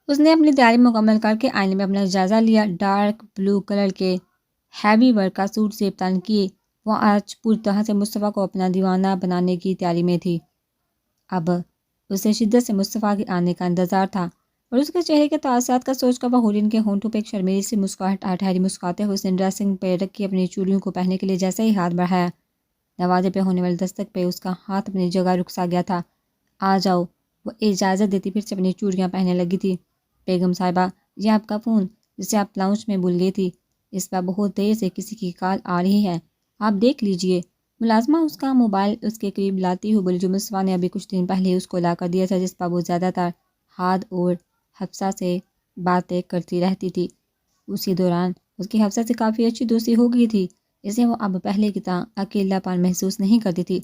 اس نے اپنی تیاری مکمل کر کے آئینے میں اپنا جائزہ لیا۔ ڈارک بلو کلر کے ہیوی ورک کا سوٹ سے ابتداً کیے وہ آج پوری طرح سے مصطفیٰ کو اپنا دیوانہ بنانے کی تیاری میں تھی۔ اب اسے شدت سے مصطفیٰ کے آنے کا انتظار تھا اور اس کے چہرے کے تاثرات کا سوچ کر وہ حورین کے ہونٹوں پہ ایک شرمیلی سی مسکراہٹ ٹھہری مسکراتے ہوئے اس نے ڈریسنگ پہ رکھی اپنی چوڑیوں کو پہننے کے لیے جیسے ہی ہاتھ بڑھایا، دروازے پہ ہونے والی دستک پہ اس کا ہاتھ اپنی جگہ رک گیا تھا۔ آ جاؤ، وہ اجازت دیتی پھر سے اپنی چوڑیاں پہننے لگی تھی۔ بیگم صاحبہ، یہ آپ کا فون جسے آپ لاؤنج میں بھول گئی تھی، اس پر بہت دیر سے کسی کی کال آ رہی ہے، آپ دیکھ لیجئے۔ ملازمہ اس کا موبائل اس کے قریب لاتی ہوئی بولی، جو مصطفیٰ نے ابھی کچھ دن پہلے اس کو لا کر دیا تھا، جس پر وہ زیادہ تر ہاد اور حفصہ سے باتیں کرتی رہتی تھی۔ اسی دوران اس کی حفصہ سے کافی اچھی دوستی ہو گئی تھی، اس لیے وہ اب پہلے کی طرح اکیلا پن محسوس نہیں کرتی تھی،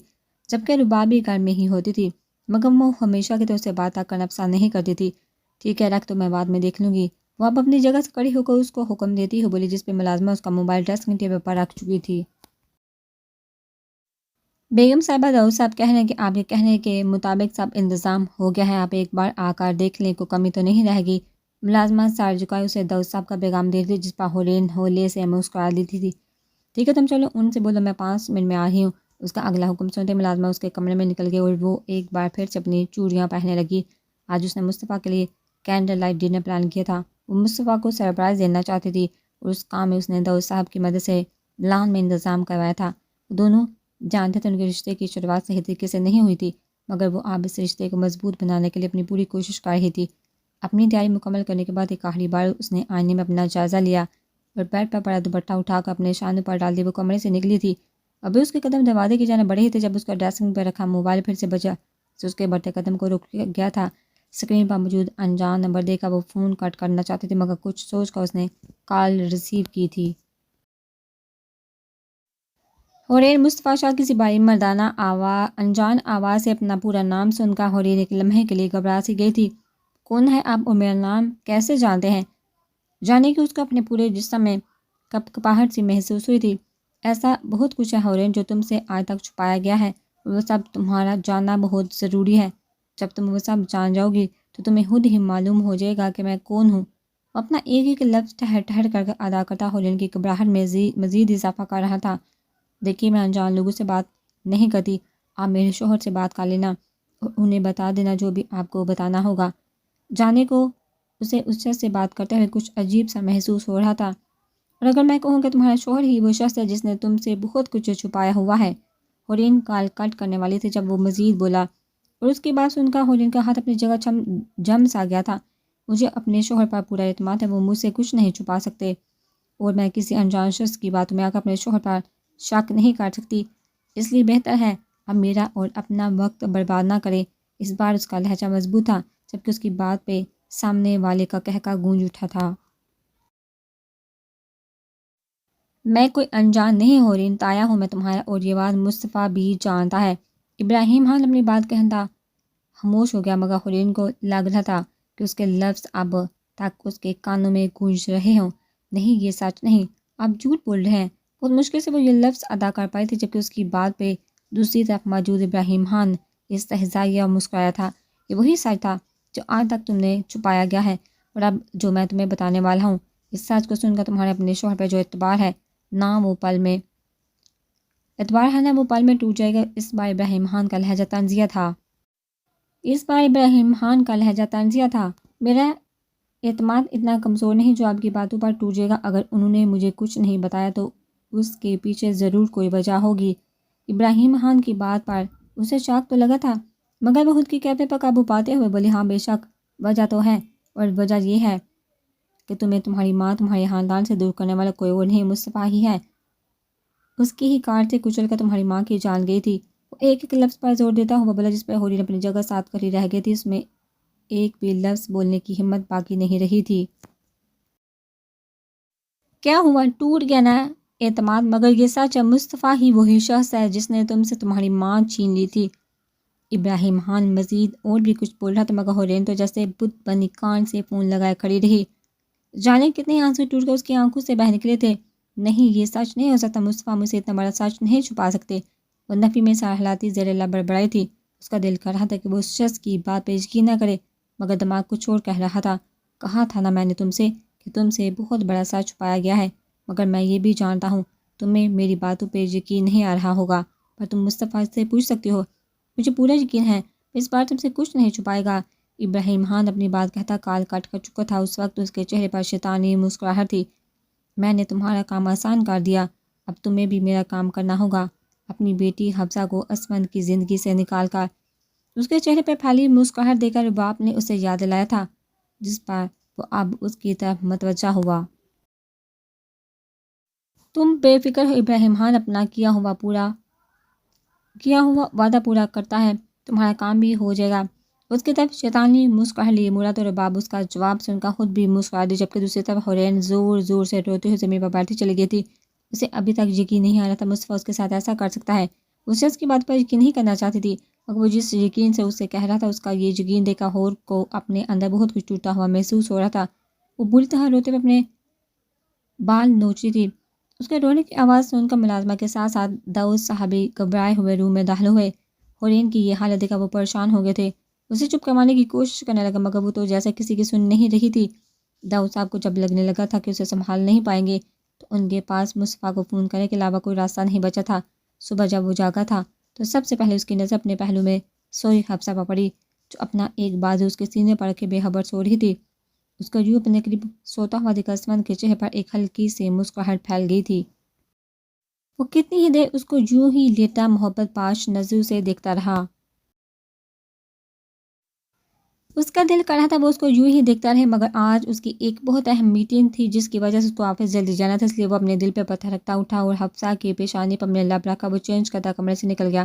جبکہ ربابی گھر میں ہی ہوتی تھی، مگر وہ ہمیشہ کی طرح سے بات کرنا پسند نہیں کرتی تھی۔ ٹھیک ہے، رکھ تو میں بعد میں دیکھ لوں گی، وہ اب اپنی جگہ سے کھڑی ہو کر اس کو حکم دیتی ہو بولی، جس پہ ملازمہ اس کا موبائل ڈریسنگ ٹیبل پر رکھ چکی تھی۔ بیگم صاحبہ، داؤد صاحب کہہ رہے ہیں کہ آپ کے کہنے کے مطابق سب انتظام ہو گیا ہے، آپ ایک بار آ کر دیکھ لیں، کوئی کمی تو نہیں رہے گی۔ ملازمہ سر جھکائے اسے داؤد صاحب کا پیغام دے دی، جس پر حورین ہولے سے مسکرا دیتی تھی۔ ٹھیک ہے، تم چلو، ان سے بولو میں 5 منٹ میں آ رہی ہوں۔ اس کا اگلا حکم سنتے ملازمہ اس کے کمرے میں نکل گئی اور وہ ایک بار پھر سے اپنی چوڑیاں پہننے لگی۔ آج اس نے مصطفیٰ کے لیے کینڈل لائٹ ڈنر پلان کیا تھا۔ وہ مصطفیٰ کو سرپرائز دینا چاہتی تھی اور اس کام میں اس نے داؤد صاحب کی مدد سے لان میں انتظام کروایا تھا۔ وہ دونوں جانتے تھے ان کے رشتے کی شروعات صحیح طریقے سے نہیں ہوئی تھی، مگر وہ اب اس رشتے کو مضبوط بنانے کے لیے اپنی پوری کوشش کر رہی تھی۔ اپنی تیاری مکمل کرنے کے بعد ایک آخری بار اس نے آئینے میں اپنا جائزہ لیا اور بیڈ پر پڑا دوپٹہ اٹھا کر اپنے شانوں پر ڈال دی وہ کمرے سے نکلی تھی۔ ابھی اس کے قدم دروازے کی جانب بڑھے ہی تھے جب اس کا ڈریسنگ پہ رکھا موبائل پھر سے بجا سے اس کے بڑھتے قدم کو رک گیا تھا۔ اسکرین پر موجود انجان نمبر دیکھ کر وہ فون کٹ کرنا چاہتی تھی، مگر کچھ سوچ کر اس نے کال ریسیو کی تھی۔ حورین مصطفیٰ شاہ کی سپاہی مردانہ انجان آواز سے اپنا پورا نام سن کر حورین ایک لمحے کے لیے گھبرا سی گئی تھی۔ کون ہے آپ اور میرا نام کیسے جانتے ہیں؟ جانے کہ اس کو اپنے پورے جسم میں کپکپاہٹ سی محسوس ہوئی تھی۔ ایسا بہت کچھ ہے حورین جو تم سے آج تک چھپایا گیا ہے، اور وہ سب تمہارا جاننا بہت ضروری ہے۔ جب تم وہ سب جان جاؤ گی تو تمہیں خود ہی معلوم ہو جائے گا کہ میں کون ہوں۔ وہ اپنا ایک ایک لفظ ٹھہر ٹھہر کر ادا کرتا حورین کی گھبراہٹ میں مزید اضافہ کر رہا تھا۔ دیکھیے، میں انجان لوگوں سے بات نہیں کرتی، آپ میرے شوہر سے بات کر لینا اور انہیں بتا دینا جو بھی آپ کو بتانا ہوگا۔ جانے کو اسے اس شخص سے بات کرتے ہوئے کچھ عجیب سا محسوس ہو رہا تھا۔ اور اگر میں کہوں کہ تمہارا شوہر ہی وہ شخص ہے جس نے تم سے بہت کچھ چھپایا ہوا ہے۔ حورین کال کٹ کرنے والی تھی جب وہ مزید بولا، اور اس کی بات سن کر حورین کا ہاتھ اپنی جگہ جم سا گیا تھا۔ مجھے اپنے شوہر پر پورا اعتماد ہے، وہ مجھ سے کچھ نہیں چھپا سکتے، اور میں کسی انجان شخص کی باتوں میں آ کر اپنے شوہر پر شک نہیں کر سکتی۔ اس لیے بہتر ہے اب میرا اور اپنا وقت برباد نہ کرے۔ اس بار اس کا لہجہ مضبوط تھا، جبکہ اس کی بات پہ سامنے والے کا قہقہ گونج اٹھا تھا۔ میں کوئی انجان نہیں حورین، تایا ہوں میں تمہارا، اور یہ بات مصطفیٰ بھی جانتا ہے۔ ابراہیم خان اپنی بات کہتا خاموش ہو گیا، مگر حورین کو لگ رہا تھا کہ اس کے لفظ اب تک اس کے کانوں میں گونج رہے ہوں۔ نہیں، یہ سچ نہیں، آپ جھوٹ بول رہے ہیں۔ بہت مشکل سے وہ یہ لفظ ادا کر پائی تھی، جبکہ اس کی بات پہ دوسری طرف موجود ابراہیم خان استہزائیہ مسکرایا تھا۔ یہ وہی سچ تھا جو آج تک تم نے چھپایا گیا ہے، اور اب جو میں تمہیں بتانے والا ہوں، اس سچ کو سن کر تمہارے اپنے شوہر پہ جو اعتبار ہے نا وہ پل میں ٹوٹ جائے گا۔ اس بار ابراہیم خان کا لہجہ طنزیہ تھا۔ میرا اعتماد اتنا کمزور نہیں جو آپ کی باتوں پر ٹوٹ جائے گا۔ اگر انہوں نے مجھے کچھ نہیں بتایا تو اس کے پیچھے ضرور کوئی وجہ ہوگی۔ ابراہیم خان کی بات پر اسے شک تو لگا تھا، مگر وہ خود کی کیفیت پر قابو پاتے ہوئے بولے، ہاں بے شک وجہ تو ہے، اور وجہ یہ ہے کہ تمہیں تمہاری ماں تمہارے خاندان سے دور کرنے والا کوئی اور نہیں، مصطفیٰ ہی ہے۔ اس کی ہی کار سے کچل کر تمہاری ماں کی جان گئی تھی۔ وہ ایک ایک لفظ پر زور دیتا ہوا بولا، جس پہ حورین اپنی جگہ ساتھ کھڑی رہ گئی تھی، اس میں ایک بھی لفظ بولنے کی ہمت باقی نہیں رہی تھی۔ کیا ہوا؟ ٹوٹ گیا نا اعتماد؟ مگر یہ سچ ہے، مصطفیٰ ہی وہی شخص ہے جس نے تم سے تمہاری ماں چھین لی تھی۔ ابراہیم خان مزید اور بھی کچھ بول رہا تھا، مگر حورین تو جیسے بت بنی کان سے فون لگائے کھڑی رہی۔ جانے کتنے آنسو ٹوٹ کر اس کی آنکھوں سے بہہ نکلے تھے۔ نہیں، یہ سچ نہیں ہو سکتا، مصطفیٰ مجھ سے اتنا بڑا سچ نہیں چھپا سکتے۔ وہ نفی میں سر ہلاتی زیر لب بڑبڑائی تھی۔ اس کا دل کر رہا تھا کہ وہ اس شخص کی بات پہ یقین نہ کرے، مگر دماغ کچھ اور کہہ رہا تھا۔ کہا تھا نا میں نے تم سے کہ تم سے بہت بڑا سچ چھپایا گیا ہے، مگر میں یہ بھی جانتا ہوں تمہیں میری باتوں پہ یقین نہیں آ رہا ہوگا، پر تم مصطفیٰ سے پوچھ سکتی ہو، مجھے پورا یقین ہے اس بار تم سے کچھ نہیں چھپائے گا۔ ابراہیم خان اپنی بات کہتا کال کٹ کر چکا تھا۔ اس وقت اس کے چہرے پر شیطانی مسکراہٹ تھی۔ میں نے تمہارا کام آسان کر دیا، اب تمہیں بھی میرا کام کرنا ہوگا، اپنی بیٹی حفصہ کو اسمند کی زندگی سے نکال کر۔ اس کے چہرے پہ پھیلی مسکراہٹ دے کر باپ نے اسے یاد دلایا تھا، جس پر وہ اب اس کی طرف متوجہ ہوا۔ تم بے فکر ہو، ابراہیم خان اپنا کیا ہوا وعدہ پورا کرتا ہے، تمہارا کام بھی ہو جائے گا۔ اس کی طرف شیطانی مسکراہٹ لیے مراد اور باب اس کا جواب سن کر خود بھی مسکرا دی، جبکہ دوسری طرف حورین زور زور سے روتے ہوئے زمین پر بیٹھی چلی گئی تھی۔ اسے ابھی تک یقین نہیں آ رہا تھا مصطفیٰ اس کے ساتھ ایسا کر سکتا ہے۔ اس شخص کی بات پر یقین نہیں کرنا چاہتی تھی، مگر وہ جس یقین سے اس سے کہہ رہا تھا، اس کا یہ یقین دیکھ کر حور کو اپنے اندر بہت کچھ ٹوٹا ہوا محسوس ہو رہا تھا۔ وہ بری طرح روتے ہوئے اپنے بال نوچ رہی تھی۔ اس کے رونے کی آواز سن کر ملازمہ کے ساتھ ساتھ داؤد صاحبی گھبرائے ہوئے روم میں داخل ہوئے۔ حورین کی یہ حالت دیکھ کر وہ پریشان ہو گئے تھے، اسے چپ کروانے کی کوشش کرنے لگا، مگر وہ تو جیسے کسی کی سن نہیں رہی تھی۔ داؤد صاحب کو جب لگنے لگا تھا کہ اسے سنبھال نہیں پائیں گے، تو ان کے پاس مصطفیٰ کو فون کرنے کے علاوہ کوئی راستہ نہیں بچا تھا۔ صبح جب وہ جاگا تھا تو سب سے پہلے اس کی نظر اپنے پہلو میں سوئی حفصہ پر پڑی، جو اپنا ایک بازو اس کے سینے پر رکھے بے خبر سو رہی تھی۔ اس کو یوں اپنے قریب سوتا ہوا دیکھ کر اسمند کے چہرے پر ایک ہلکی سی مسکراہٹ پھیل گئی تھی۔ وہ کتنی ہی دیر اس کو یوں ہی لیٹا محبت پاش نظروں سے دیکھتا رہا۔ اس کا دل کر رہا تھا وہ اس کو یوں ہی دیکھتا رہے، مگر آج اس کی ایک بہت اہم میٹنگ تھی جس کی وجہ سے اس کو آفس جلدی جانا تھا، اس لیے وہ اپنے دل پہ پتھر رکھتا اٹھا اور حفصہ کی پیشانی پر اپنے لب رکھ کر وہ چینج کرتا کمرے سے نکل گیا۔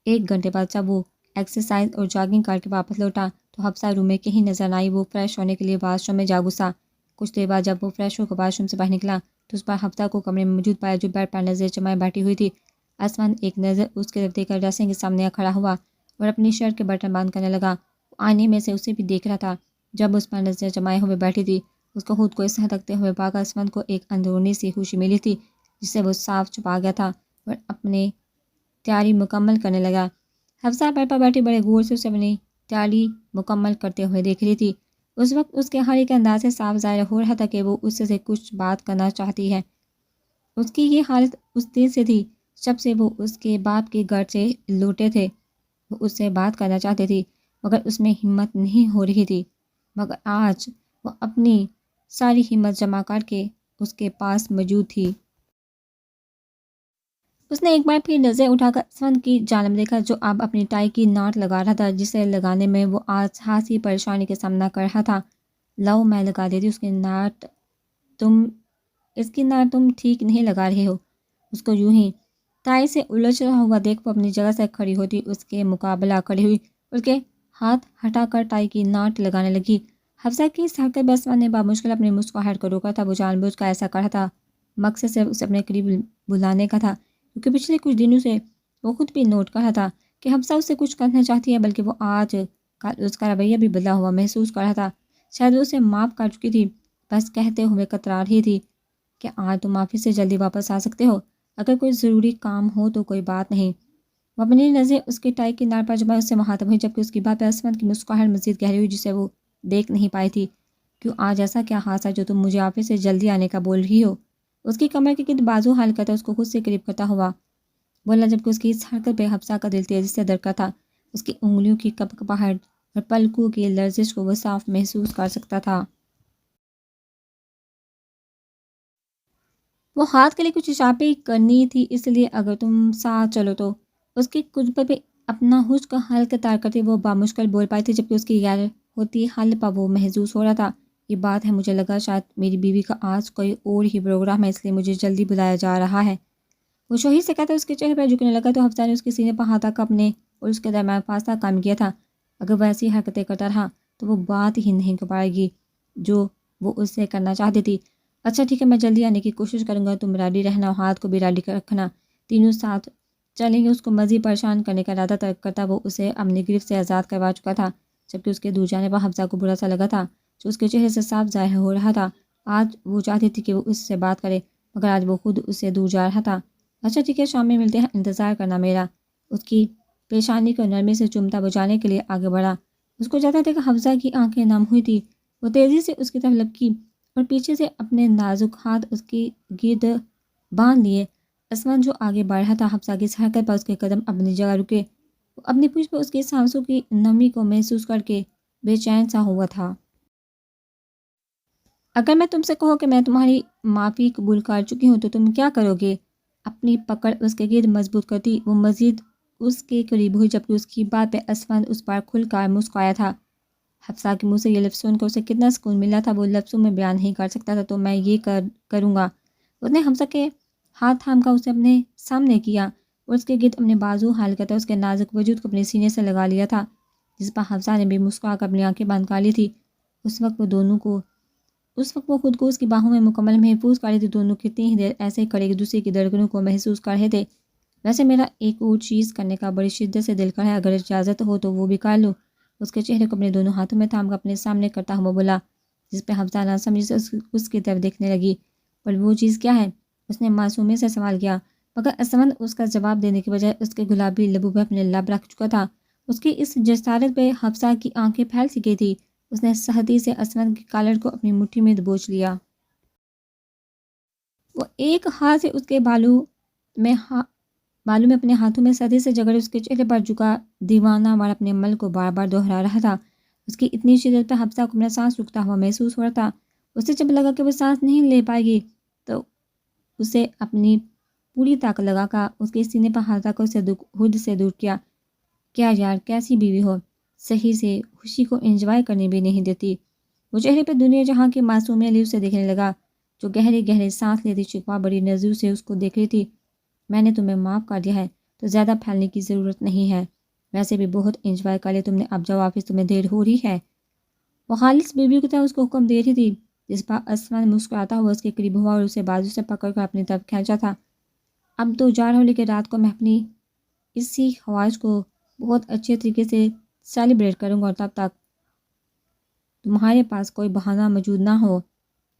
1 گھنٹے بعد جب وہ ایکسرسائز اور جاگنگ کر کے واپس لوٹا تو حفصہ روم میں کہیں نظر نہ آئی۔ وہ فریش ہونے کے لیے واش روم میں جا گھسا۔ کچھ دیر بعد جب وہ فریش ہو کر واش روم سے باہر نکلا تو اس پر حفصہ کو کمرے میں موجود پایا، جو بیڈ پر نظر جمائے بیٹھی ہوئی تھی۔ اسمند ایک نظر اس کی طرف دیکھ کر ڈریسنگ کے سامنے کھڑا ہوا اور اپنی شرٹ کے بٹن بند کرنے لگا۔ وہ آئینے میں سے اسے بھی دیکھ رہا تھا جب اس پر نظر جمائے ہوئے بیٹھی تھی۔ اس کو خود کو اس طرح رکھتے ہوئے پا کر اسمند کو ایک اندرونی سی خوشی ملی تھی، جس سے وہ صاف چھپا گیا تھا اور اپنی تیاری مکمل کرنے لگا۔ حفصہ بیڈ پر بیٹھی بڑے غور سے اسے اپنی تیاری مکمل کرتے ہوئے دیکھ رہی تھی۔ اس وقت اس کے ہر ایک انداز سے صاف ظاہر ہو رہا تھا کہ وہ اس سے کچھ بات کرنا چاہتی ہے۔ اس کی یہ حالت اس دن سے تھی جب سے وہ اس کے باپ کے گھر سے لوٹے تھے۔ وہ اس سے بات کرنا چاہتی تھی مگر اس میں ہمت نہیں ہو رہی تھی، مگر آج وہ اپنی ساری ہمت جمع کر کے اس کے پاس موجود تھی۔ اس نے ایک بار پھر نظر اٹھا کر اسمند کی جانب دیکھا، جو اب اپنی ٹائی کی ناٹ لگا رہا تھا، جسے لگانے میں وہ آج خاصی پریشانی کا سامنا کر رہا تھا۔ لاؤ میں لگا دیتی اس کی ناٹ تم ٹھیک نہیں لگا رہے ہو۔ اس کو یوں ہی ٹائی سے الجھ رہا ہوا دیکھ وہ اپنی جگہ سے کھڑی ہوتی اس کے مقابلہ کھڑی ہوئی، اس کے ہاتھ ہٹا کر ٹائی کی ناٹ لگانے لگی۔ حفصہ کی اس حرکت میں اسمند نے بامشکل اپنی مسکراہٹ کو روکا تھا۔ وہ جان بوجھ کر ایسا کر رہا تھا، مقصد صرف اسے اپنے قریب بلانے کا تھا، کیونکہ پچھلے کچھ دنوں سے وہ خود بھی نوٹ کر رہا تھا کہ حفصہ اس سے کچھ کرنا چاہتی ہے، بلکہ وہ آج کل اس کا رویہ بھی بدلا ہوا محسوس کر رہا تھا۔ شاید وہ اسے معاف کر چکی تھی، بس کہتے ہوئے کترا رہی تھی کہ آج تم آفس سے جلدی واپس آ سکتے ہو، اگر کوئی ضروری کام ہو تو کوئی بات نہیں۔ وہ اپنی نظریں اس کے ٹائی کی ناٹ پر جمائے اس سے مخاطب ہوئی، جبکہ اس کی بات پر اسمند کی مسکراہٹ مزید گہری ہوئی، جسے وہ دیکھ نہیں پائی تھی۔ کیوں آج ایسا کیا خاص ہے جو تم مجھے آفس سے جلدی آنے کا بول رہی ہو؟ اس کی کمر کے گرد بازو حل کرتا اس کو خود سے قریب کرتا ہوا بولا، جبکہ اس کی اس حرکت پہ حفصہ کا دل تیزی سے دھڑکا تھا۔ اس کی انگلیوں کی کپکپاہٹ اور پلکوں کی لرزش کو وہ صاف محسوس کر سکتا تھا۔ وہ ہاتھ کے لیے کچھ اشارے کرنی تھی، اس لیے اگر تم ساتھ چلو تو۔ اس کی قربت پہ اپنا ہوش کا حلقہ تار کرتے وہ بامشکل بول پائی تھی، جبکہ اس کی غیر ہوتی حل پر وہ محسوس ہو رہا تھا۔ یہ بات ہے، مجھے لگا شاید میری بیوی کا آج کوئی اور ہی پروگرام ہے، اس لیے مجھے جلدی بلایا جا رہا ہے۔ وہ شوہی سے کہتا اس کے چہرے پر جھکنے لگا تو حفصہ نے اس کے سینے پر ہاتھ رکھ کر اپنے اور اس کے درمیان فاصلہ قائم کیا تھا۔ اگر وہ ایسی حرکتیں کرتا رہا تو وہ بات ہی نہیں کر پائے گی جو وہ اس سے کرنا چاہتی تھی۔ اچھا ٹھیک ہے، میں جلدی آنے کی کوشش کروں گا، تم ریڈی رہنا اور ہاتھ کو بھی ریڈی رکھنا، تینوں ساتھ چلیں گے۔ اس کو مزید پریشان کرنے کا ارادہ ترک کرتا وہ اسے اپنی گرفت سے آزاد کروا چکا تھا، جبکہ اس کے دور جانے پر حفصہ کو برا سا لگا تھا، جو اس کے چہرے سے صاف ظاہر ہو رہا تھا۔ آج وہ چاہتی تھی کہ وہ اس سے بات کرے، مگر آج وہ خود اس سے دور جا رہا تھا۔ اچھا ٹھیک ہے، شام میں ملتے ہیں، انتظار کرنا میرا۔ اس کی پیشانی کو نرمی سے چومتا وہ جانے کے لیے آگے بڑھا۔ اس کو جاتا دیکھا حفصہ کی آنکھیں نم ہوئی تھی، وہ تیزی سے اس کی طرف لپکی اور پیچھے سے اپنے نازک ہاتھ اس کی گرد باندھ لیے۔ اسمن جو آگے بڑھ رہا تھا، حفصہ کی اس حرکت پر اس کے قدم اپنی جگہ رکے۔ وہ اپنی پشت پر اس کے سانسوں کی نمی کو محسوس کر کے بے چین سا ہوا تھا۔ اگر میں تم سے کہوں کہ میں تمہاری معافی قبول کر چکی ہوں تو تم کیا کرو گے؟ اپنی پکڑ اس کے گرد مضبوط کرتی وہ مزید اس کے قریب ہوئی، جبکہ اس کی بات پہ اسفند اس پر کھل کر مسکرایا تھا۔ حفصہ کے منہ سے یہ لفظ سن کر اسے کتنا سکون ملا تھا وہ لفظوں میں بیان نہیں کر سکتا تھا۔ تو میں یہ کروں گا۔ اس نے حفصہ کے ہاتھ تھام کر اسے اپنے سامنے کیا اور اس کے گرد اپنے بازو حال کرتا اس کے نازک وجود کو اپنے سینے سے لگا لیا تھا، جس پر حفصہ نے بھی مسکرا کر اپنی آنکھیں بند کر لی تھی۔ اس وقت وہ خود کو اس کی باہوں میں مکمل محفوظ کر رہی تھی۔ دونوں کتنی ہی دیر ایسے کھڑے ایک دوسرے کی دھڑکنوں کو محسوس کر رہے تھے۔ ویسے میرا ایک اور چیز کرنے کا بڑی شدت سے دل کر ہے، اگر اجازت ہو تو وہ بھی کر لوں۔ اس کے چہرے کو اپنے دونوں ہاتھوں میں تھام کر اپنے سامنے کرتا ہوا بولا، جس پہ حفصہ نہ سمجھ سے اس کی طرف دیکھنے لگی۔ پر وہ چیز کیا ہے؟ اس نے معصومی سے سوال کیا، مگر اسمند اس کا جواب دینے کے بجائے اس کے گلابی لبوں پہ اپنے لب رکھ چکا تھا۔ اس کی اس جسارت پہ حفصہ کی آنکھیں پھیل سی گئی تھی۔ اس نے سختی سے اسمند کے کالر کو اپنی مٹھی میں دبوچ لیا۔ وہ ایک ہاتھ سے اس کے بالوں میں اپنے ہاتھوں میں سختی سے جگڑ اس کے چہرے پر جھکا دیوانہ وار اپنے عمل کو بار بار دہرا رہا تھا۔ اس کی اتنی شدت پہ حفصہ کو اپنا سانس رکتا ہوا محسوس ہو رہا تھا۔ اسے جب لگا کہ وہ سانس نہیں لے پائے گی تو اسے اپنی پوری طاقت لگا کر اس کے سینے پر ہاتھ رکھ کر اسے خود سے دور کیا۔ کیا یار، کیسی بیوی ہو، صحیح سے خوشی کو انجوائے کرنے بھی نہیں دیتی۔ وہ چہرے پہ دنیا جہاں کی معصوم علی اسے دیکھنے لگا، جو گہرے گہرے سانس لیتی شکوہ بڑی نظروں سے اس کو دیکھ رہی تھی۔ میں نے تمہیں معاف کر دیا ہے تو زیادہ پھیلنے کی ضرورت نہیں ہے، ویسے بھی بہت انجوائے کر لیا تم نے، اب جاؤ واپس، تمہیں دیر ہو رہی ہے۔ وہ خالص بیوی کی طرح اس کو حکم دے رہی تھی، جس پر اسمند مسکراتا ہوا اس کے قریب ہوا اور اسے بازو سے پکڑ کر اپنی طرف کھینچا تھا۔ اب تو جا رہا ہوں، لیکن رات کو میں اپنی اسی خواہش کو بہت اچھے طریقے سے سیلیبریٹ کروں گا، اور تب تک تمہارے پاس کوئی بہانہ موجود نہ ہو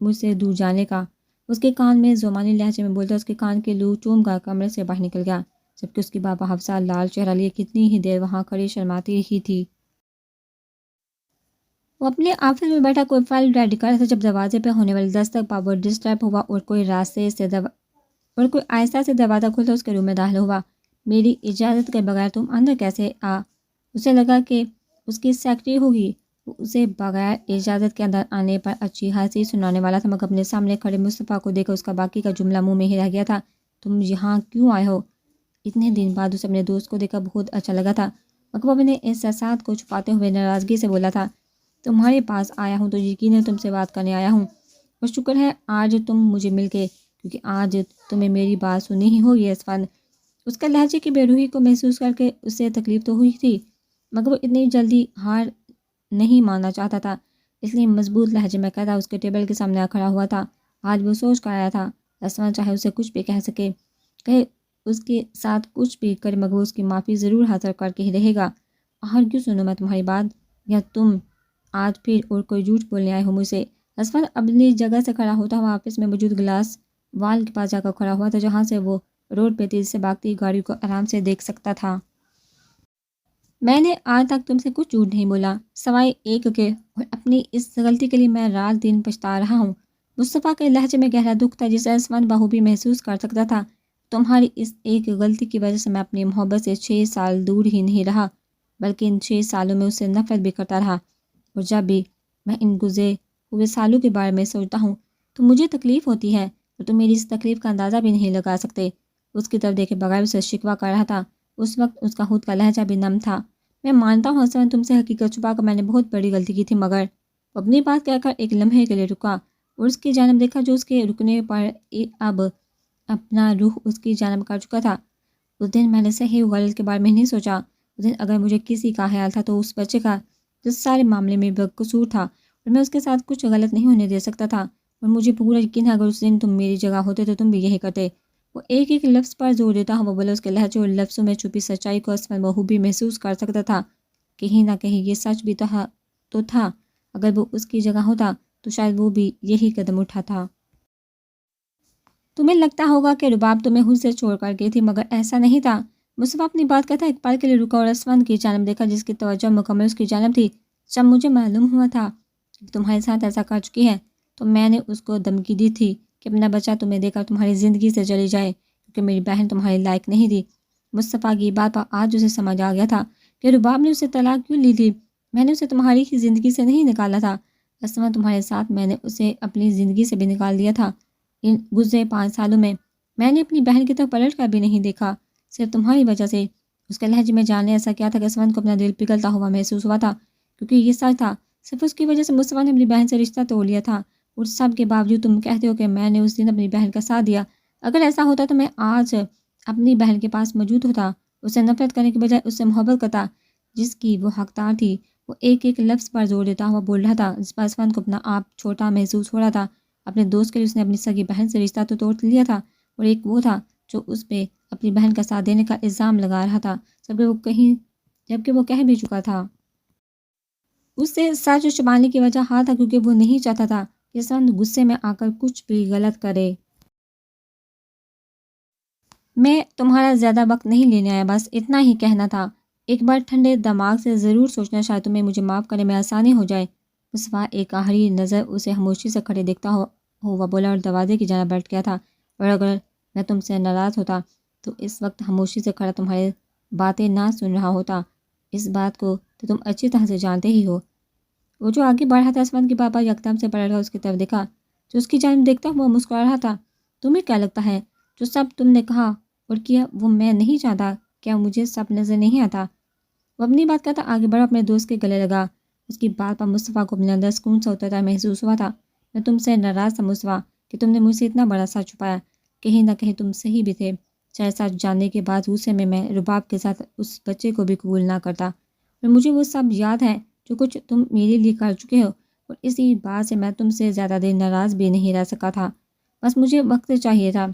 مجھ سے دور جانے کا۔ اس کے کان میں زمانی لہجے میں بولتا اس کے کان کے لو چوم کر کمرے سے باہر نکل گیا، جبکہ اس کی بابا حفصہ لال چہرہ لیے کتنی ہی دیر وہاں کھڑی شرماتی رہی تھی۔ وہ اپنے آفس میں بیٹھا کوئی فائل ریڈی کر رہا تھا جب دروازے پہ ہونے والی دستک پر وہ ڈسٹرب ہوا اور کوئی آہستہ سے دروازہ کھولتا اس کے روم میں داخل ہوا۔ میری اجازت کے بغیر تم اندر کیسے آ؟ اسے لگا کہ اس کی سیکرٹری ہوگی، وہ اسے بغیر اجازت کے اندر آنے پر اچھی خاصی سنانے والا تھا، مگر اپنے سامنے کھڑے مصطفیٰ کو دیکھ کر اس کا باقی کا جملہ منہ میں ہی رہ گیا تھا۔ تم یہاں کیوں آئے ہو؟ اتنے دن بعد اسے اپنے دوست کو دیکھ کر بہت اچھا لگا تھا، مگر وہ اپنے احساسات کو چھپاتے ہوئے ناراضگی سے بولا تھا، تمہارے پاس آیا ہوں تو یقیناً تم سے بات کرنے آیا ہوں، اور شکر ہے آج تم مجھے مل کے، کیونکہ آج تمہیں میری بات سنی ہی ہوگی۔ اسفند اس کے لہجے کی بے روحی کو محسوس کر کے اسے تکلیف تو ہوئی تھی، مگر وہ اتنی جلدی ہار نہیں ماننا چاہتا تھا، اس لیے مضبوط لہجے میں کہتا اس کے ٹیبل کے سامنے کھڑا ہوا تھا۔ آج وہ سوچ کر آیا تھا، اسفند چاہے اسے کچھ بھی کہے اس کے ساتھ کچھ بھی کرے، مگر وہ اس کی معافی ضرور حاصل کر کے ہی رہے گا۔ آخر کیوں سنوں میں تمہاری بات، یا تم آج پھر اور کوئی جھوٹ بولنے آئے ہو مجھ سے؟ اسفند اپنی جگہ سے کھڑا ہوتا ہوا آفس میں موجود گلاس وال کے پاس جا کر کھڑا ہوا تھا، جہاں سے وہ روڈ پہ تیزی سے بھاگتی گاڑیوں کو آرام سے دیکھ سکتا تھا۔ میں نے آج تک تم سے کچھ جھوٹ نہیں بولا، سوائے ایک کے، اور اپنی اس غلطی کے لیے میں رات دن پچھتا رہا ہوں۔ مصطفیٰ کے لہجے میں گہرا دکھ تھا جسے اسفند بخوبی محسوس کر سکتا تھا۔ تمہاری اس ایک غلطی کی وجہ سے میں اپنی محبت سے 6 سال دور ہی نہیں رہا، بلکہ ان 6 سالوں میں اس سے نفرت بھی کرتا رہا، اور جب بھی میں ان گزرے ہوئے سالوں کے بارے میں سوچتا ہوں تو مجھے تکلیف ہوتی ہے، اور تم میری اس تکلیف کا اندازہ بھی نہیں لگا سکتے۔ اس کی طرف دیکھے بغیر اسے شکوہ کر رہا تھا۔ اس وقت اس کا خود کا لہجہ بھی نم تھا۔ میں مانتا ہوں اسفند، تم سے حقیقت چھپا کر میں نے بہت بڑی غلطی کی تھی، مگر وہ اپنی بات کہہ کر ایک لمحے کے لیے رکا اور اس کی جانب دیکھا، جو اس کے رکنے پر اب اپنا رخ اس کی جانب کر چکا تھا۔ اس دن میں نے صحیح و غلط کے بارے میں نہیں سوچا۔ اس دن اگر مجھے کسی کا خیال تھا تو اس بچے کا، جو سارے معاملے میں بے قصور تھا، اور میں اس کے ساتھ کچھ غلط نہیں ہونے دے سکتا تھا، اور مجھے پورا یقین ہے اگر اس دن تم میری جگہ ہوتے تو تم بھی یہی کرتے۔ وہ ایک ایک لفظ پر زور دیتا ہوا بولا، اس کے لہجے اور لفظوں میں چھپی سچائی کو اسفند بخوبی محسوس کر سکتا تھا۔ کہیں نہ کہیں یہ سچ بھی تھا، اگر وہ اس کی جگہ ہوتا تو شاید وہ بھی یہی قدم اٹھاتا۔ تمہیں لگتا ہوگا کہ رباب تمہیں خود سے چھوڑ کر گئی تھی، مگر ایسا نہیں تھا۔ مصطفیٰ اپنی بات کہتا ایک پل کے لیے رکا اور اسفند کی جانب دیکھا، جس کی توجہ مکمل اس کی جانب تھی۔ جب مجھے معلوم ہوا تھا جب تمہارے ساتھ ایسا کر چکی ہے تو میں نے اس کو دھمکی دی تھی کہ اپنا بچہ تمہیں دے کر تمہاری زندگی سے چلی جائے کیونکہ میری بہن تمہارے لائق نہیں تھی۔ مصطفیٰ کی بات پر آج اسے سمجھ آ گیا تھا کہ رباب نے اسے طلاق کیوں لی تھی۔ میں نے اسے تمہاری ہی زندگی سے نہیں نکالا تھا، اصلاً تمہارے ساتھ میں نے اسے اپنی زندگی سے بھی نکال دیا تھا۔ ان گزرے 5 سالوں میں نے اپنی بہن کی طرف پلٹ کر بھی نہیں دیکھا، صرف تمہاری وجہ سے۔ اس کے لہجے میں جان نے ایسا کیا تھا کہ اسمن کو اپنا دل پگھلتا ہوا محسوس ہوا تھا، کیونکہ یہ سچ تھا، صرف اس کی وجہ سے مصطفیٰ نے اپنی بہن سے رشتہ توڑ لیا تھا۔ اور سب کے باوجود تم کہتے ہو کہ میں نے اس دن اپنی بہن کا ساتھ دیا۔ اگر ایسا ہوتا تو میں آج اپنی بہن کے پاس موجود ہوتا، اسے نفرت کرنے کے بجائے اس سے محبت کرتا جس کی وہ حقدار تھی۔ وہ ایک ایک لفظ پر زور دیتا ہوا بول رہا تھا جس پر اسمن کو اپنا آپ چھوٹا محسوس ہو رہا تھا۔ اپنے دوست کے لیے اس نے اپنی سگی بہن سے رشتہ تو توڑ لیا تھا، اور ایک وہ تھا جو اس پہ اپنی بہن کا ساتھ دینے کا الزام لگا رہا تھا جبکہ وہ کہہ بھی چکا تھا۔ اس سے سچ چھپانے کی وجہ ہاں تھا کیونکہ وہ نہیں چاہتا تھا کہ اسمن غصے میں آ کر کچھ بھی غلط کرے۔ میں تمہارا زیادہ وقت نہیں لینے آیا، بس اتنا ہی کہنا تھا۔ ایک بار ٹھنڈے دماغ سے ضرور سوچنا، شاید تمہیں مجھے معاف کرنے میں آسانی ہو جائے۔ مصطفیٰ ایک آخری نظر اسے خاموشی سے کھڑے دیکھتا ہوا بولا اور دروازے کی جانب بیٹھ گیا تھا۔ اور اگر میں تم سے ناراض ہوتا تو اس وقت خاموشی سے کھڑا تمہارے باتیں نہ سن رہا ہوتا۔ اس بات کو تو تم اچھی طرح سے جانتے ہی ہو۔ وہ جو آگے بڑھ رہا تھا، اسمن کی پاپا یکدم سے پلٹ کر اس کی طرف دیکھا جو اس کی جانب دیکھتا ہوا مسکرا رہا تھا۔ تمہیں کیا لگتا ہے جو سب تم نے کہا اور کیا وہ میں نہیں چاہتا؟ کیا مجھے سب نظر نہیں آتا؟ وہ اپنی بات کرتا آگے بڑھا، اپنے دوست کے گلے لگا۔ اس کی بات پر مصطفیٰ کو اپنے اندر سکون سا اترتا محسوس ہوا تھا۔ میں تم سے ناراض تھا مصطفیٰ کہ تم نے مجھ سے اتنا بڑا سچ چھپایا۔ کہیں نہ کہیں تم صحیح بھی تھے، چاہے سچ جاننے کے بعد غصے میں رباب کے ساتھ اس بچے کو بھی قبول نہ کرتا۔ اور مجھے وہ سب یاد ہے جو کچھ تم میرے لیے کر چکے ہو، اور اسی بات سے میں تم سے زیادہ دیر ناراض بھی نہیں رہ سکا تھا۔ بس مجھے وقت چاہیے تھا۔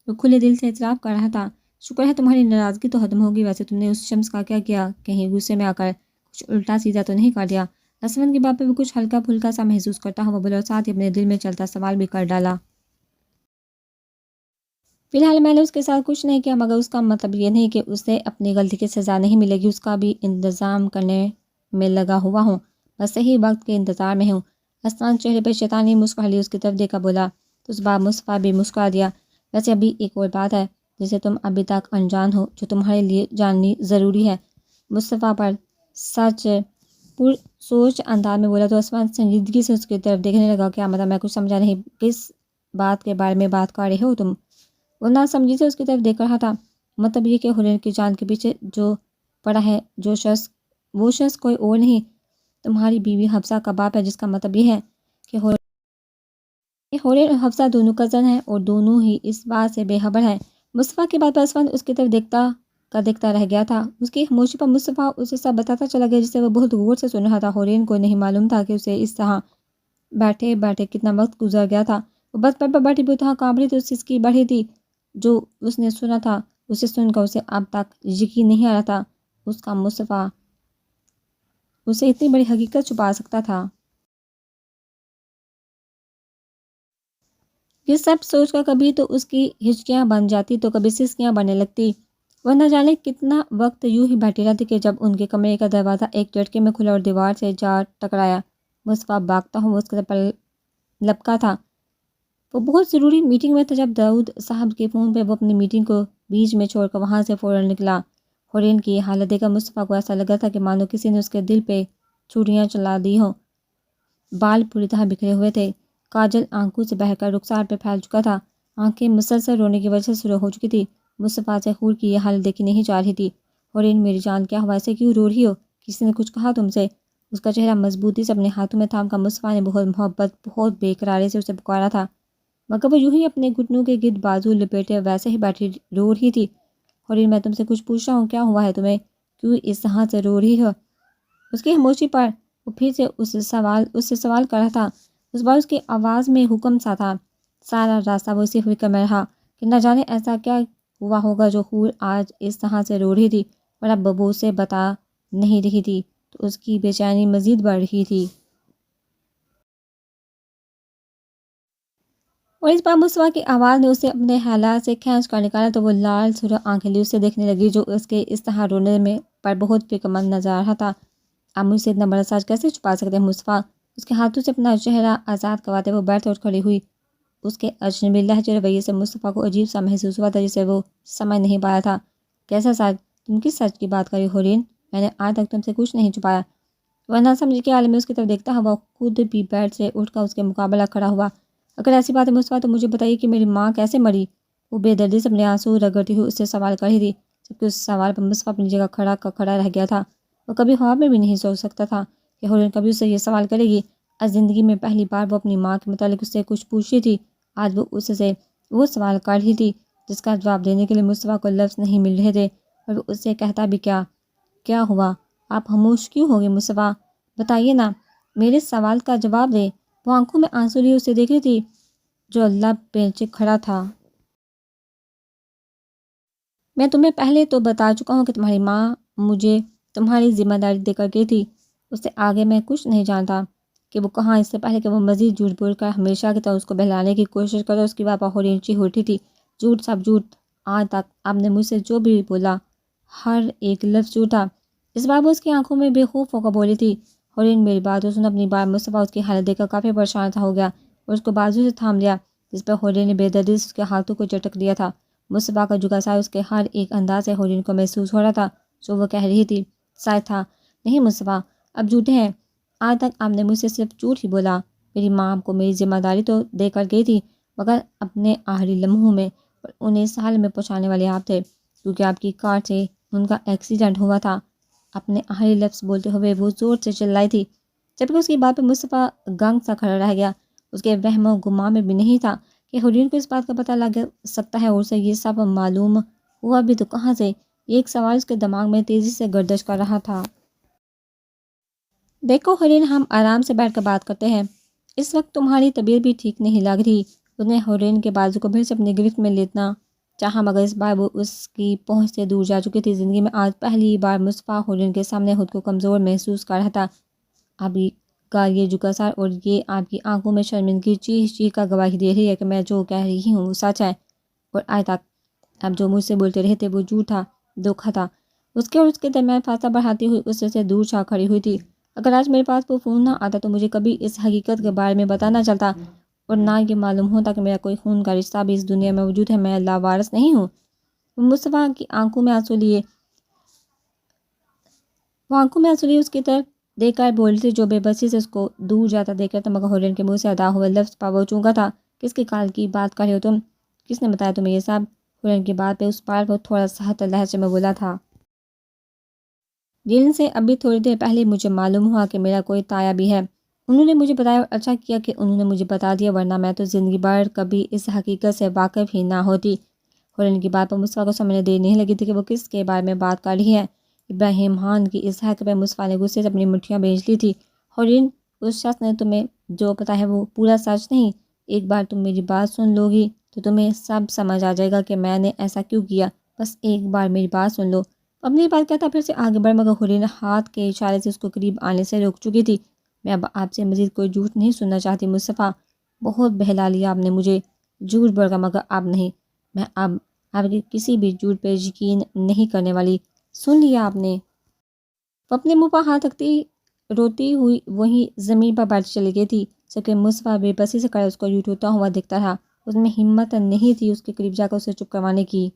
وہ کھلے دل سے اعتراف کر رہا تھا۔ شکر ہے تمہاری ناراضگی تو ختم ہوگی، ویسے تم نے اس شمس کا کیا کیا؟ کہیں غصے میں آ کر کچھ الٹا سیدھا تو نہیں کر دیا؟ اسمن کی بات پہ وہ کچھ ہلکا پھلکا سا محسوس کرتا ہوا بولا اور ساتھ ہی اپنے دل میں چلتا سوال بھی کر ڈالا۔ فی الحال میں نے اس کے ساتھ کچھ نہیں کیا، مگر اس کا مطلب یہ نہیں کہ اسے اپنی غلطی کی سزا نہیں ملے گی۔ اس کا بھی انتظام کرنے میں لگا ہوا ہوں، بس صحیح وقت کے انتظار میں ہوں۔ اسمن چہرے پہ شیطانی مسکراہٹ لی اس کی طرف دیکھا بولا تو اس بار مصطفیٰ بھی مسکرا دیا۔ ویسے ابھی ایک اور بات ہے جسے تم ابھی تک انجان ہو، جو تمہارے لیے جاننی ضروری ہے۔ مصطفیٰ پر سچ پر سوچ انداز میں بولا تو اسمن سنجیدگی سے اس کی طرف دیکھنے لگا۔ کیا مطلب؟ میں کچھ سمجھا نہیں، کس بات کے بارے میں بات کر رہے ہو تم؟ وہ نہ سمجھی سے اس کی طرف دیکھ رہا تھا۔ مطلب یہ کہ حرین کی جان کے پیچھے جو پڑا ہے وہ شخص کوئی اور نہیں، تمہاری بیوی حفصہ کا باپ ہے، جس کا مطلب یہ ہے کہ حرین اور حفصہ دونوں کزن ہیں اور دونوں ہی اس بات سے بے خبر ہیں۔ مصطفیٰ کی بات پر اسمن اس کی طرف دیکھتا رہ گیا تھا۔ اس کی خاموشی پر مصطفیٰ اسے سب بتاتا چلا گیا جسے وہ بہت غور سے سن رہا تھا۔ حرین کو نہیں معلوم تھا کہ اسے اس طرح بیٹھے بیٹھے کتنا وقت گزر گیا تھا۔ وہ بس پر بیٹھی بھی اتنا کانپ رہی تھی، اس کی بڑھی تھی جو اس نے سنا تھا، اسے سن کر اسے اب تک یقین نہیں آ رہا تھا اس کا مصطفیٰ اسے اتنی بڑی حقیقت چھپا سکتا تھا۔ یہ سب سوچ کر کبھی تو اس کی ہچکیاں بن جاتی تو کبھی سسکیاں بننے لگتی۔ وہ نہ جانے کتنا وقت یوں ہی بیٹھی رہتی کہ جب ان کے کمرے کا دروازہ ایک جھٹکے میں کھلا اور دیوار سے جا ٹکرایا۔ مصطفیٰ بھاگتا ہوا اس کے پر لپکا تھا۔ وہ بہت ضروری میٹنگ میں تھا جب داؤد صاحب کے فون پہ وہ اپنی میٹنگ کو بیچ میں چھوڑ کر وہاں سے فوراً نکلا۔ حرین کی حالت دیکھ کر مصطفیٰ کو ایسا لگا تھا کہ مانو کسی نے اس کے دل پہ چھریاں چلا دی ہوں۔ بال پوری طرح بکھرے ہوئے تھے، کاجل آنکھوں سے بہہ کر رخسار پہ پھیل چکا تھا، آنکھیں مسلسل رونے کی وجہ سے سرخ ہو چکی تھی۔ مصطفیٰ سے خور کی یہ حالت دیکھی نہیں جا رہی تھی۔ حرین میری جان کیا ہوا؟ ایسے کیوں رو رہی ہو؟ کسی نے کچھ کہا تم سے؟ اس کا چہرہ مضبوطی سے اپنے ہاتھوں میں تھام کر مصطفیٰ نے بہت محبت بہت بے قراری سے اسے پکارا تھا، مگر وہ یوں ہی اپنے گھٹنوں کے گرد بازو لپیٹے ویسے ہی بیٹھی رو رہی تھی۔ حرین میں تم سے کچھ پوچھ رہا ہوں، کیا ہوا ہے تمہیں؟ کیوں اس طرح سے رو رہی ہو؟ اس کی خاموشی پر وہ پھر سے اس سے سوال کر رہا تھا۔ اس بار اس کی آواز میں حکم سا تھا۔ سارا راستہ وہ اسی فکر میں رہا کہ نہ جانے ایسا کیا ہوا ہوگا جو حور آج اس طرح سے رو رہی تھی اور اب ببو سے بتا نہیں رہی تھی تو اس کی بے چینی مزید بڑھ رہی تھی۔ اور اس بار مصطفیٰ کی آواز نے اسے اپنے حالات سے کھینچ کر نکالا تو وہ لال سرخ آنکھیں لی اسے دیکھنے لگی جو اس کے اس طرح رونے میں پر بہت فکر مند نظر آ رہا تھا۔ آپ مجھ سے اتنا بڑا سچ کیسے چھپا سکتے ہیں مصطفیٰ؟ اس کے ہاتھوں سے اپنا چہرہ آزاد کرواتے وہ بیٹھ اور کھڑی ہوئی۔ اس کے اجنبی لہجے رویے سے مصطفیٰ کو عجیب سا محسوس ہوا تھا جسے وہ سمجھ نہیں پایا تھا۔ کیسا سچ؟ تم کس سچ کی بات کری ہورین؟ میں نے آج تک تم سے کچھ نہیں چھپایا۔ وہ نہ سمجھ کے عالم میں اس کی طرف دیکھتا ہوا خود بھی بیڈ سے اٹھ کر اس کے مقابلہ کھڑا ہوا۔ اگر ایسی بات ہے مصطفیٰ تو مجھے بتائیے کہ میری ماں کیسے مری؟ وہ بے دردی سے اپنے آنسو رگڑتی ہوئی اس سے سوال کر رہی تھی، جبکہ اس سوال پر مصطفیٰ اپنی جگہ کھڑا رہ گیا تھا۔ وہ کبھی خواب میں بھی نہیں سوچ سکتا تھا کہ ہورین کبھی اس سے یہ سوال کرے گی۔ آج زندگی میں پہلی بار وہ اپنی ماں کے متعلق اس سے کچھ پوچھ رہی تھی۔ آج وہ اس سے وہ سوال کر رہی تھی جس کا جواب دینے کے لیے مصطفیٰ کو لفظ نہیں مل رہے تھے، اور وہ اس سے کہتا بھی کیا ہوا؟ آپ خاموش کیوں ہو گئے مصطفیٰ؟ بتائیے نا، میرے سوال کا جواب دے۔ وہ آنکھوں میں آنسو لیے اسے دیکھ رہی تھی جو لب پیچھے کھڑا تھا۔ میں تمہیں پہلے تو بتا چکا ہوں کہ تمہاری ماں مجھے تمہاری ذمہ داری دے کر گئی تھی۔ اس سے آگے میں کچھ نہیں جانتا کہ وہ کہاں، اس سے پہلے کہ وہ مزید جھوٹ بول کر ہمیشہ کی طرح اس کو بہلانے کی کوشش کرے۔ اس کی باپا ہورین چیخ اٹھی تھی، جھوٹ سب جھوٹ، آج تک آپ نے مجھ سے جو بھی بولا ہر ایک لفظ جھوٹا۔ اس بار وہ اس کی آنکھوں میں بے خوف ہو کر بولی تھی، ہورین میری بات سن اپنی بات۔ مصطفیٰ اس کی حالت دیکھ کر کافی پریشان سا ہو گیا اور اس کو بازو سے تھام لیا، جس پر ہورین نے بے دردی سے اس کے ہاتھوں کو جھٹک دیا تھا۔ مصطفیٰ کا جھکا سر اس کے ہر ایک انداز سے ہورین کو محسوس ہو رہا تھا جو وہ کہہ رہی تھی سچ تھا۔ نہیں مصطفیٰ، اب جھوٹے ہیں۔ آج تک آپ نے مجھ سے صرف جھوٹ ہی بولا۔ میری ماں آپ کو میری ذمہ داری تو دے کر گئی تھی، مگر اپنے آخری لمحوں میں اور انہیں سال میں پہنچانے والے آپ تھے، کیونکہ آپ کی کار سے ان کا ایکسیڈنٹ ہوا تھا۔ اپنے آخری لفظ بولتے ہوئے وہ زور سے چلائی تھی، جبکہ اس کی بات پہ مصطفیٰ گنگ سا کھڑا رہ گیا۔ اس کے وہم و گمان میں بھی نہیں تھا کہ ہورین کو اس بات کا پتہ لگ سکتا ہے اور اسے یہ سب معلوم ہوا بھی تو کہاں سے۔ یہ ایک سوال اس کے دماغ میں تیزی سے گردش کر رہا تھا۔ دیکھو ہورین، ہم آرام سے بیٹھ کر بات کرتے ہیں۔ اس وقت تمہاری طبیعت بھی ٹھیک نہیں لگ رہی۔ اس نے ہورین کے بازو کو پھر سے اپنی گرفت میں لینا چاہا، مگر اس بار وہ اس کی پہنچ سے دور جا چکی تھی۔ زندگی میں آج پہلی بار مصطفیٰ ہورین کے سامنے خود کو کمزور محسوس کر رہا تھا۔ آپ کا یہ جھکا سر اور یہ آپ کی آنکھوں میں شرمندگی چیخ کا گواہی دے رہی ہے کہ میں جو کہہ رہی ہوں وہ سچ ہے، اور آج تک آپ جو مجھ سے بولتے رہے تھے وہ جھوٹ تھا، دھوکا تھا۔ اس کے اور اس کے درمیان فاصلہ بڑھاتی ہوئی اس سے دور جا کھڑی ہوئی تھی۔ اگر آج میرے پاس وہ فون نہ آتا تو مجھے کبھی اس حقیقت کے بارے میں پتہ نہ چلتا، اور نہ یہ معلوم ہوتا کہ میرا کوئی خون کا رشتہ بھی اس دنیا میں موجود ہے۔ میں لاوارث نہیں ہوں۔ وہ مصطفیٰ کی آنکھوں میں آنسو لیے اس کی طرف دیکھ کر بولی تھی جو بے بسی سے اس کو دور جاتا دیکھ رہا تھا، مگر ہورین کے منہ سے ادا ہوئے لفظ پر وہ چونکا تھا۔ کس کے کال کی بات کر رہے ہو تم؟ کس نے بتایا تمہیں یہ سب؟ ہورین کی بات پہ اس بار وہ تھوڑا سخت لہجے میں بولا تھا، جن سے ابھی تھوڑی دیر پہلے مجھے معلوم ہوا کہ میرا کوئی تایا بھی ہے۔ انہوں نے مجھے بتایا، اور اچھا کیا کہ انہوں نے مجھے بتا دیا، ورنہ میں تو زندگی بھر کبھی اس حقیقت سے واقف ہی نہ ہوتی۔ ہورین کی بات پر مصطفیٰ کو سمجھنے دیر نہیں لگی تھی کہ وہ کس کے بارے میں بات کر رہی ہے۔ ابراہیم خان کی اس حق پہ مصطفیٰ نے غصے سے اپنی مٹھیاں بھیج لی تھی۔ ہورین، اس شخص نے تمہیں جو پتا ہے وہ پورا سچ نہیں۔ ایک بار تم میری بات سن لو گی تو تمہیں سب سمجھ آ جائے گا کہ میں نے ایسا کیوں کیا۔ بس ایک بار میری بات سن لو۔ اپنی بات کہتا پھر سے آگے بڑھ، مگر ہورین ہاتھ کے اشارے سے اس کو قریب آنے سے روک چکی تھی۔ میں اب آپ سے مزید کوئی جھوٹ نہیں سننا چاہتی مصطفیٰ، بہت بہلا لیا آپ نے مجھے، جھوٹ بول کر، مگر اب نہیں۔ میں اب آپ کے کسی بھی جھوٹ پہ یقین نہیں کرنے والی۔ سن لیا آپ نے؟ وہ اپنے منہ پر ہاتھ رکھتی روتی ہوئی وہیں زمین پر بیٹھ چلی گئی تھی، جبکہ مصطفیٰ بے بسی سے کھڑا اس کو یوں روتا ہوا دیکھتا رہا۔ اس میں ہمت نہیں تھی اس کے قریب جا کر اسے چپ کروانے کی۔